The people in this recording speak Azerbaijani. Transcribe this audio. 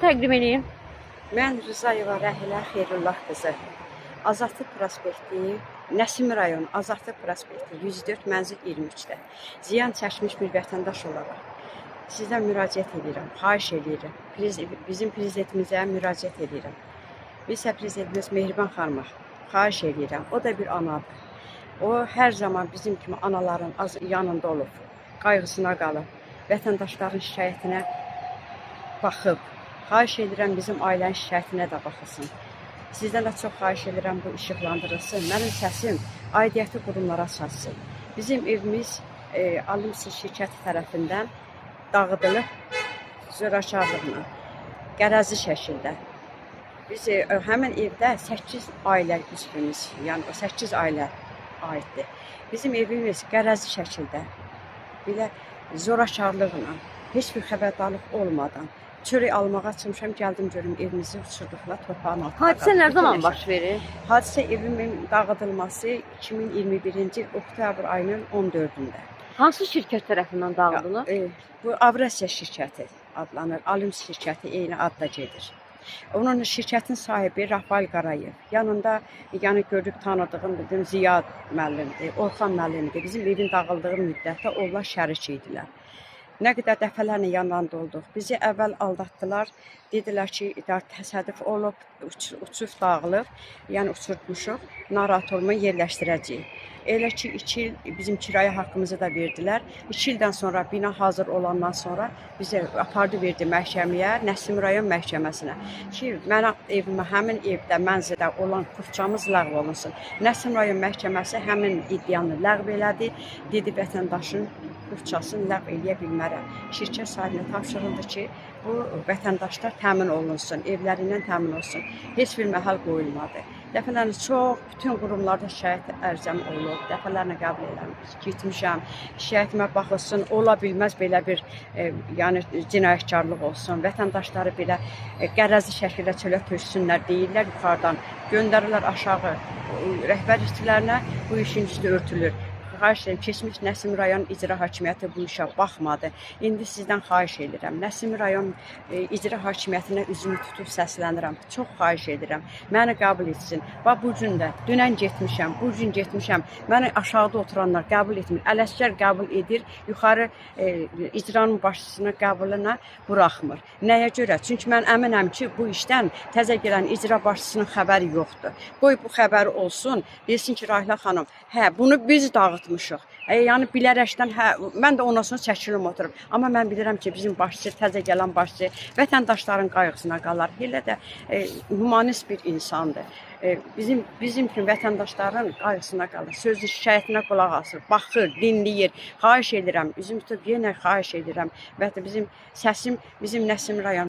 təqdim edin. Mən Rızayeva Rəhilə Xeyrullah qızı. Azadlıq prospekti, Nəsim rayon Azadlıq prospekti 104 mənzil 23-də ziyan çəkmiş bir vətəndaş olaraq sizdən müraciət edirəm, xahiş edirəm. Bizim prezidentimizə müraciət edirəm. Biz prezidentimiz Mehriban xanıma xahiş edirəm. O da bir anadır. O hər zaman bizim kimi anaların yanında olub, qayğısına qalıb, vətəndaşların şikayətinə baxıb. Xahiş edirəm bizim ailənin şikayətinə də baxılsın. Sizdən də çox xahiş edirəm bu işıqlandırılsın. Mənim səsim aidiyyəti qurumlara çatsın. Bizim evimiz Alımsız şirkəti tərəfindən dağıdılıb zorakılığına, qərəzli şəkildə. Biz həmin evdə 8 ailə üzvümüz, yəni 8 ailə aiddir. Bizim evimiz qərəzli şəkildə, belə zorakılığına, heç bir xəbərdarlıq olmadan çörək almağa çıxmışam, gəldim görüm evimizi uçurduqlar torpağın altına. Hadisə nə zaman baş verir? Hadisə evimin dağıdılması 2021-ci il oktyabr ayının 14-də. Hansı şirkət tərəfindən dağıdılır? Bu Avrasiya şirkəti adlanır. Alüms şirkəti eyni adda gedir. Onun şirkətin sahibi Rafael Qarayev. Yanında yəni gördük tanıdığım dedim Ziyad müəllimdir, Orxan müəllimdir. Bizim evin dağıldığı müddətdə onlar şərik idilər. Nə qədər dəfələrlə yanlarında olduq. Bizi əvvəl aldatdılar. Dedilər ki, təsadüf olub, uçub dağılıb, yəni uçurtmuşuq, narahat olmayı yerləşdirəcəyik. Elə ki, 2 il bizim kirayə haqqımızı da verdilər. 2 ildən sonra bina hazır olandan sonra bizi apardı verdi məhkəməyə, Nəsim rayon məhkəməsinə. Ki, mənə evimə, həmin evdə, mənzildə olan kupçamız ləğv olunsun. Nəsim rayon məhkəməsi həmin iddianı ləğv elədi. Dedi, vətəndaşın kupçasını ləğv eləyə bilmərəm. Şirkət sahibinə tapşırıldı ki, bu vətəndaşlar təmin olunsun, evlərindən təmin olsun. Heç bir məhəl qoyulmadı. Dəfələrlə çox, bütün qurumlarda şikayət ərzəm olub, dəfələrlə qəbul eləmiş, gitmişəm, şikayətimə baxılsın, ola bilməz belə bir yəni cinayətkarlıq olsun, vətəndaşları belə qərəzli şəkildə çölə töksünlər, deyirlər yuxarıdan, göndərirlər aşağı rəhbər işçilərinə, bu işin üstü örtülür. Xahiş edirəm, keçmiş Nəsim rayon icra hakimiyyəti bu işə baxmadı. İndi sizdən xahiş edirəm. Nəsim rayon icra hakimiyyətinə üzümü tutub səslənirəm. Çox xahiş edirəm. Məni qəbul etsin. Bax bu gün də dünən getmişəm, bu gün getmişəm. Məni aşağıda oturanlar qəbul etmir. Ələsgər qəbul edir, yuxarı icranın başçısını qəbuluna buraxmır. Nəyə görə? Çünki mən əminəm ki, bu işdən təzə gələn icra başçısının xəbəri yoxdur. Qoy bu xəbəri olsun, desin ki, Rahilə xanım, hə, bunu biz dağıtmışıq. Yəni bilərəkdən, hə, mən də ondan sonra çəkilim oturum. Amma mən bilirəm ki, bizim başçı, təzə gələn başçı vətəndaşların qayğısına qalar. Elə də humanist bir insandır. Bizim kimi vətəndaşların qayğısına qalır. Sözlü şikayətinə qulaq asır, baxır, dinləyir. Xahiş edirəm, üzüm tutub yenə xahiş edirəm. Və bizim səsim, bizim Nəsim rayon.